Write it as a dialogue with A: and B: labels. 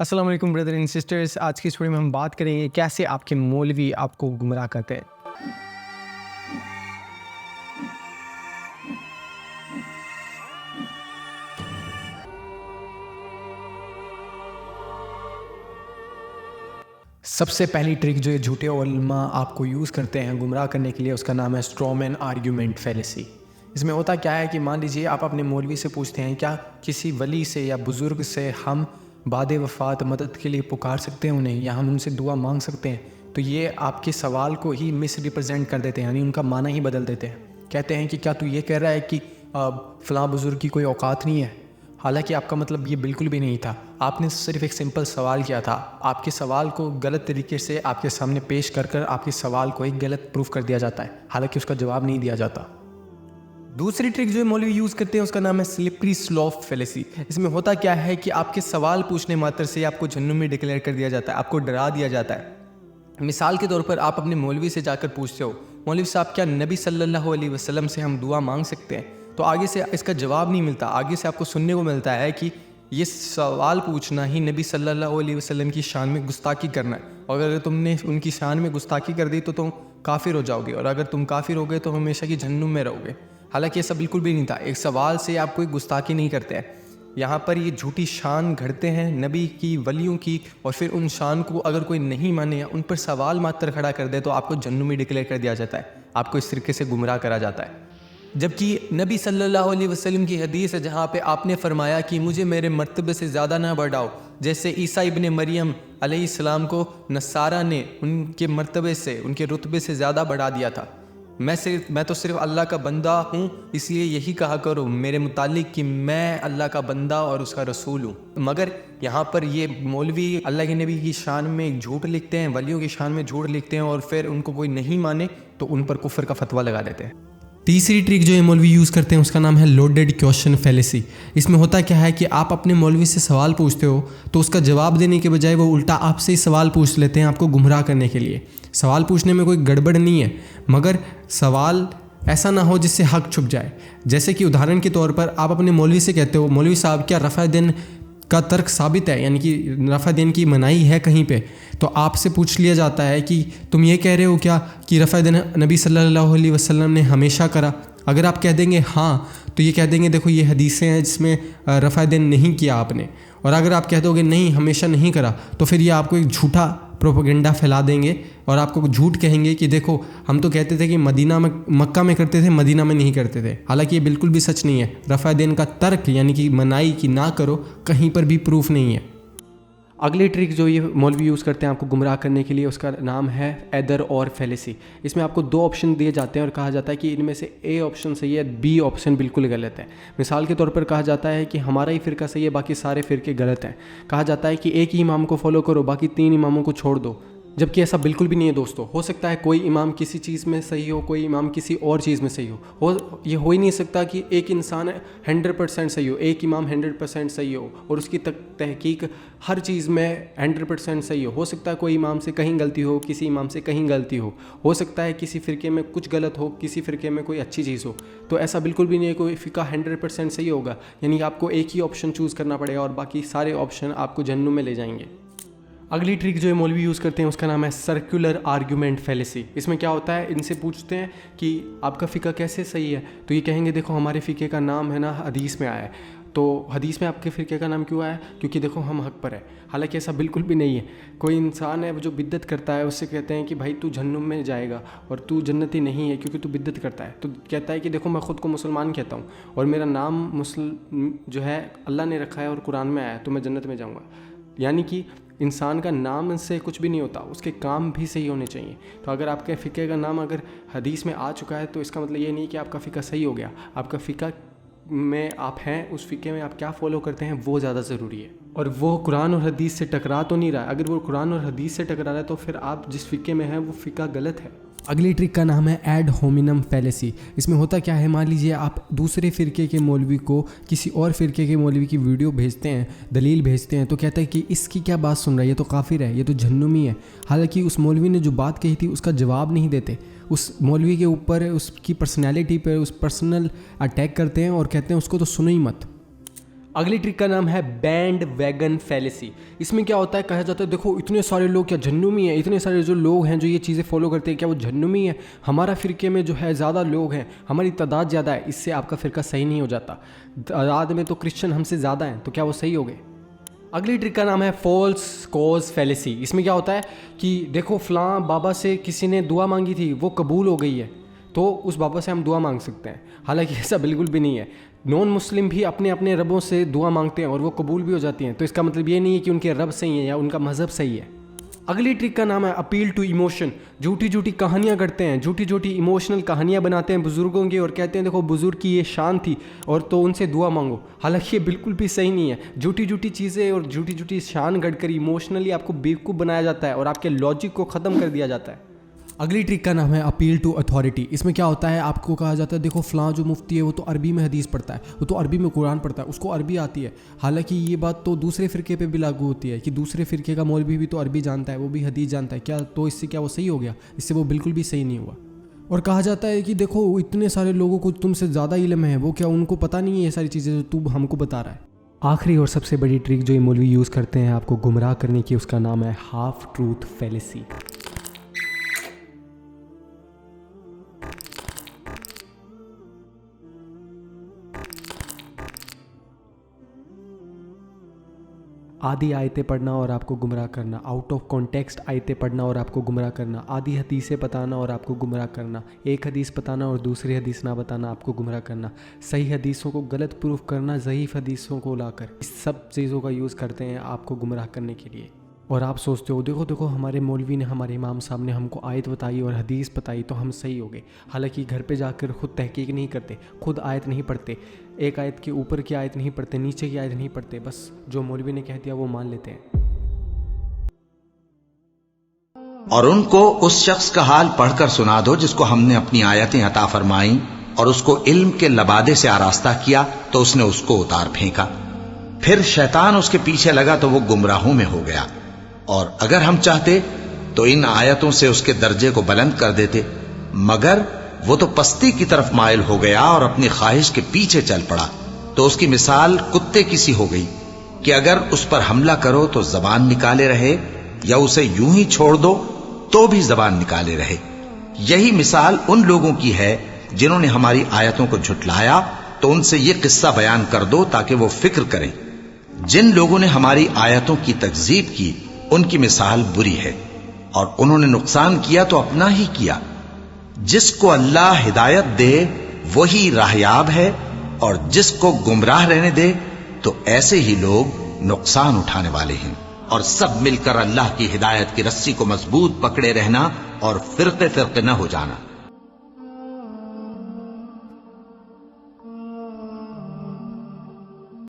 A: السلام علیکم brother and sisters. آج کی اسٹوری میں ہم بات کریں گے کیسے آپ کے مولوی آپ کو گمراہ کرتے ہیں. سب سے پہلی ٹرک جو یہ جھوٹے علماء آپ کو یوز کرتے ہیں گمراہ کرنے کے لیے، اس کا نام ہے اسٹرومین آرگیومنٹ فیلیسی. اس میں ہوتا کیا ہے کہ مان لیجیے آپ اپنے مولوی سے پوچھتے ہیں کیا کسی ولی سے یا بزرگ سے ہم بعد وفات مدد کے لیے پکار سکتے ہیں انہیں، یا ہم ان سے دعا مانگ سکتے ہیں. تو یہ آپ کے سوال کو ہی مس ریپرزینٹ کر دیتے ہیں، یعنی ان کا معنی ہی بدل دیتے ہیں. کہتے ہیں کہ کیا تو یہ کہہ رہا ہے کہ فلاں بزرگ کی کوئی اوقات نہیں ہے، حالانکہ آپ کا مطلب یہ بالکل بھی نہیں تھا. آپ نے صرف ایک سمپل سوال کیا تھا. آپ کے سوال کو غلط طریقے سے آپ کے سامنے پیش کر کر آپ کے سوال کو ایک غلط پروف کر دیا جاتا ہے، حالانکہ اس کا جواب نہیں دیا جاتا. دوسری ٹرک جو مولوی یوز کرتے ہیں اس کا نام ہے سلپری سلوپ فیلیسی. اس میں ہوتا کیا ہے کہ آپ کے سوال پوچھنے ماتر سے آپ کو جہنم میں ڈکلیئر کر دیا جاتا ہے، آپ کو ڈرا دیا جاتا ہے. مثال کے طور پر آپ اپنے مولوی سے جا کر پوچھتے ہو، مولوی صاحب کیا نبی صلی اللہ علیہ وسلم سے ہم دعا مانگ سکتے ہیں؟ تو آگے سے اس کا جواب نہیں ملتا، آگے سے آپ کو سننے کو ملتا ہے کہ یہ سوال پوچھنا ہی نبی صلی اللہ علیہ وسلم کی شان میں گستاخی کرنا ہے، اور اگر تم نے ان کی شان میں گستاخی کر دی تو تم کافر ہو جاؤ گے، اور اگر تم کافر ہو گئے تو ہمیشہ کی جہنم میں رہو گے. حالانکہ ایسا بالکل بھی نہیں تھا. ایک سوال سے آپ کوئی گستاخی نہیں کرتے ہیں. یہاں پر یہ جھوٹی شان گھڑتے ہیں نبی کی، ولیوں کی، اور پھر ان شان کو اگر کوئی نہیں مانے یا ان پر سوال ماتر کھڑا کر دے تو آپ کو جہنمی ڈکلیئر کر دیا جاتا ہے، آپ کو اس طریقے سے گمراہ کرا جاتا ہے. جبکہ نبی صلی اللہ علیہ وسلم کی حدیث ہے جہاں پہ آپ نے فرمایا کہ مجھے میرے مرتبے سے زیادہ نہ بڑھاؤ، جیسے عیسیٰ ابن مریم علیہ السلام کو نصارہ نے ان کے مرتبے سے، ان کے رتبے سے زیادہ بڑھا دیا تھا. میں تو صرف اللہ کا بندہ ہوں، اس لیے یہی کہا کرو میرے متعلق کہ میں اللہ کا بندہ اور اس کا رسول ہوں. مگر یہاں پر یہ مولوی اللہ کے نبی کی شان میں جھوٹ لکھتے ہیں، ولیوں کی شان میں جھوٹ لکھتے ہیں، اور پھر ان کو کوئی نہیں مانے تو ان پر کفر کا فتویٰ لگا دیتے ہیں. تیسری ٹرک جو یہ مولوی یوز کرتے ہیں اس کا نام ہے لوڈڈ کویشچن فیلیسی. اس میں ہوتا کیا ہے کہ آپ اپنے مولوی سے سوال پوچھتے ہو تو اس کا جواب دینے کے بجائے وہ الٹا آپ سے ہی سوال پوچھ لیتے ہیں آپ کو گمراہ کرنے کے لیے. سوال پوچھنے میں کوئی گڑبڑ نہیں ہے، مگر سوال ایسا نہ ہو جس سے حق چھپ جائے. جیسے کہ ادھارن کے طور پر آپ اپنے مولوی سے کہتے ہو، مولوی صاحب کیا رفع دین کا ترک ثابت ہے، یعنی کہ رفع دین کی منائی ہے کہیں پہ؟ تو آپ سے پوچھ لیا جاتا ہے کہ تم یہ کہہ رہے ہو کیا کہ رفع دین نبی صلی اللہ علیہ وسلم نے ہمیشہ کرا؟ اگر آپ کہہ دیں گے ہاں تو یہ کہہ دیں گے دیکھو یہ حدیثیں ہیں جس میں رفع دین نہیں کیا آپ نے. اور اگر آپ کہہ دو گے نہیں ہمیشہ نہیں کرا تو پھر یہ آپ کو ایک جھوٹا پروپیگنڈا پھیلا دیں گے اور آپ کو جھوٹ کہیں گے کہ دیکھو ہم تو کہتے تھے کہ مکہ میں کرتے تھے، مدینہ میں نہیں کرتے تھے. حالانکہ یہ بالکل بھی سچ نہیں ہے. رفع دین کا ترک یعنی کہ منائی کی نہ کرو کہیں پر بھی پروف نہیں ہے. اگلی ٹرک جو یہ مولوی یوز کرتے ہیں آپ کو گمراہ کرنے کے لیے اس کا نام ہے ایدر اور فیلیسی. اس میں آپ کو دو آپشن دیے جاتے ہیں اور کہا جاتا ہے کہ ان میں سے اے آپشن صحیح ہے، بی آپشن بالکل غلط ہے. مثال کے طور پر کہا جاتا ہے کہ ہمارا ہی فرقہ صحیح ہے، باقی سارے فرقے غلط ہیں. کہا جاتا ہے کہ ایک ہی امام کو فالو کرو، باقی 3 اماموں کو چھوڑ دو. جبکہ ایسا بالکل بھی نہیں ہے دوستو. ہو سکتا ہے کوئی امام کسی چیز میں صحیح ہو، کوئی امام کسی اور چیز میں صحیح ہو. یہ ہو ہی نہیں سکتا کہ ایک انسان 100% صحیح ہو، ایک امام 100% صحیح ہو اور اس کی تحقیق ہر چیز میں 100% صحیح ہو. ہو سکتا ہے کوئی امام سے کہیں غلطی ہو، کسی امام سے کہیں غلطی ہو سکتا ہے کسی فرقے میں کچھ غلط ہو، کسی فرقے میں کوئی اچھی چیز ہو. تو ایسا بالکل بھی نہیں ہے کوئی فرقہ 100% صحیح ہوگا. یعنی آپ کو ایک ہی آپشن چوز کرنا پڑے گا اور باقی سارے آپشن آپ کو جہنم میں لے جائیں گے. اگلی ٹرک جو مولوی یوز کرتے ہیں اس کا نام ہے سرکولر آرگیومنٹ فیلیسی. اس میں کیا ہوتا ہے، ان سے پوچھتے ہیں کہ آپ کا فقہ کیسے صحیح ہے؟ تو یہ کہیں گے دیکھو ہمارے فقہ کا نام ہے نا حدیث میں آیا ہے. تو حدیث میں آپ کے فرقے کا نام کیوں آیا ہے؟ کیونکہ دیکھو ہم حق پر ہیں. حالانکہ ایسا بالکل بھی نہیں ہے. کوئی انسان ہے جو بدعت کرتا ہے، اس سے کہتے ہیں کہ بھائی تو جہنم میں جائے گا اور تو جنتی نہیں ہے کیونکہ تو بدعت کرتا ہے. تو کہتا ہے کہ دیکھو میں خود کو مسلمان کہتا ہوں اور میرا نام جو ہے اللہ نے رکھا ہے اور قرآن میں آیا ہے تو میں جنت میں جاؤں گا. یعنی کہ انسان کا نام سے کچھ بھی نہیں ہوتا، اس کے کام بھی صحیح ہونے چاہیے. تو اگر آپ کے فقہ کا نام اگر حدیث میں آ چکا ہے تو اس کا مطلب یہ نہیں کہ آپ کا فقہ صحیح ہو گیا. آپ کا فقہ میں آپ ہیں، اس فقہ میں آپ کیا فالو کرتے ہیں وہ زیادہ ضروری ہے. اور وہ قرآن اور حدیث سے ٹکرا تو نہیں رہا ہے. اگر وہ قرآن اور حدیث سے ٹکرا رہا ہے تو پھر آپ جس فقہ میں ہیں وہ فقہ غلط ہے. اگلی ٹرک کا نام ہے ایڈ ہومینم فیلیسی. اس میں ہوتا کیا ہے، مان لیجیے آپ دوسرے فرقے کے مولوی کو کسی اور فرقے کے مولوی کی ویڈیو بھیجتے ہیں، دلیل بھیجتے ہیں، تو کہتا ہے کہ اس کی کیا بات سن رہا ہے، یہ تو کافر ہے، یہ تو جہنمی ہے. حالانکہ اس مولوی نے جو بات کہی تھی اس کا جواب نہیں دیتے. اس مولوی کے اوپر اس کی پرسنالٹی پہ اس پرسنل اٹیک کرتے ہیں اور کہتے ہیں اس کو تو سنو ہی مت. اگلی ٹرک کا نام ہے بینڈ ویگن فیلیسی. اس میں کیا ہوتا ہے, کہا جاتا ہے دیکھو اتنے سارے لوگ کیا جہنمی ہیں, اتنے سارے جو لوگ ہیں جو یہ چیزیں فالو کرتے ہیں کیا وہ جہنمی ہیں, ہمارا فرقے میں جو ہے زیادہ لوگ ہیں, ہماری تعداد زیادہ ہے, اس سے آپ کا فرقہ صحیح نہیں ہو جاتا. تعداد میں تو کرسچن ہم سے زیادہ ہیں, تو کیا وہ صحیح ہو گئے. اگلی ٹرک کا نام ہے فالس کوز فیلیسی. اس میں کیا ہوتا ہے کہ دیکھو فلاں بابا سے کسی نے دعا مانگی تھی, وہ قبول ہو گئی ہے, تو اس بابا سے ہم دعا مانگ سکتے ہیں. حالانکہ ایسا بالکل بھی نہیں ہے. نان مسلم بھی اپنے اپنے ربوں سے دعا مانگتے ہیں اور وہ قبول بھی ہو جاتی ہیں, تو اس کا مطلب یہ نہیں ہے کہ ان کے رب صحیح ہیں یا ان کا مذہب صحیح ہے. اگلی ٹرک کا نام ہے اپیل ٹو ایموشن. جھوٹی جھوٹی کہانیاں کرتے ہیں, جھوٹی جھوٹی ایموشنل کہانیاں بناتے ہیں بزرگوں کی اور کہتے ہیں دیکھو بزرگ کی یہ شان تھی اور تو ان سے دعا مانگو. حالانکہ یہ بالکل بھی صحیح نہیں ہے. جھوٹی جھوٹی چیزیں اور جھوٹی جھوٹی شان گڑھ کر ایموشنلی آپ کو بیوقوف بنایا جاتا ہے اور آپ کے لاجک کو ختم کر دیا جاتا ہے. اگلی ٹرک کا نام ہے اپیل ٹو اتھارٹی. اس میں کیا ہوتا ہے, آپ کو کہا جاتا ہے دیکھو فلاں جو مفتی ہے وہ تو عربی میں حدیث پڑھتا ہے, وہ تو عربی میں قرآن پڑھتا ہے, اس کو عربی آتی ہے. حالانکہ یہ بات تو دوسرے فرقے پہ بھی لاگو ہوتی ہے کہ دوسرے فرقے کا مولوی بھی تو عربی جانتا ہے, وہ بھی حدیث جانتا ہے, کیا تو اس سے کیا وہ صحیح ہو گیا؟ اس سے وہ بالکل بھی صحیح نہیں ہوا. اور کہا جاتا ہے کہ دیکھو اتنے سارے لوگوں کو تم سے زیادہ علم ہے, وہ کیا ان کو پتہ نہیں ہے یہ ساری چیزیں جو تو ہم کو بتا رہا ہے. آخری اور سب سے بڑی ٹرک جو یہ مولوی یوز کرتے ہیں آپ کو گمراہ کرنے کی, اس کا نام ہے ہاف ٹروتھ فیلیسی. آدھی آیتیں پڑھنا اور آپ کو گمراہ کرنا, آؤٹ آف کانٹیکسٹ آیتیں پڑھنا اور آپ کو گمراہ کرنا, آدھی حدیثیں بتانا اور آپ کو گمراہ کرنا, ایک حدیث بتانا اور دوسری حدیث نہ بتانا آپ کو گمراہ کرنا, صحیح حدیثوں کو غلط پروف کرنا ضعیف حدیثوں کو لا کر, اس سب چیزوں کا یوز کرتے ہیں آپ کو گمراہ کرنے کے لیے. اور آپ سوچتے ہو دیکھو ہمارے مولوی نے, ہمارے امام صاحب نے ہم کو آیت بتائی اور حدیث بتائی تو ہم صحیح ہو گئے. حالانکہ گھر پہ جا کر خود تحقیق نہیں کرتے, خود آیت نہیں پڑھتے, ایک آیت کے اوپر کی آیت نہیں پڑھتے, نیچے کی آیت نہیں پڑھتے, بس جو مولوی نے کہہ دیا وہ مان لیتے ہیں.
B: اور ان کو اس شخص کا حال پڑھ کر سنا دو جس کو ہم نے اپنی آیتیں عطا فرمائیں اور اس کو علم کے لبادے سے آراستہ کیا تو اس نے اس کو اتار پھینکا. پھر شیطان اس کے پیچھے لگا تو وہ گمراہوں میں ہو گیا. اور اگر ہم چاہتے تو ان آیتوں سے اس کے درجے کو بلند کر دیتے, مگر وہ تو پستی کی طرف مائل ہو گیا اور اپنی خواہش کے پیچھے چل پڑا. تو اس کی مثال کتے کی سی ہو گئی کہ اگر اس پر حملہ کرو تو زبان نکالے رہے, یا اسے یوں ہی چھوڑ دو تو بھی زبان نکالے رہے. یہی مثال ان لوگوں کی ہے جنہوں نے ہماری آیتوں کو جھٹلایا, تو ان سے یہ قصہ بیان کر دو تاکہ وہ فکر کریں. جن لوگوں نے ہماری آیتوں کی تکذیب کی ان کی مثال بری ہے, اور انہوں نے نقصان کیا تو اپنا ہی کیا. جس کو اللہ ہدایت دے وہی راہیاب ہے, اور جس کو گمراہ رہنے دے تو ایسے ہی لوگ نقصان اٹھانے والے ہیں. اور سب مل کر اللہ کی ہدایت کی رسی کو مضبوط پکڑے رہنا اور فرقے فرقے نہ ہو جانا.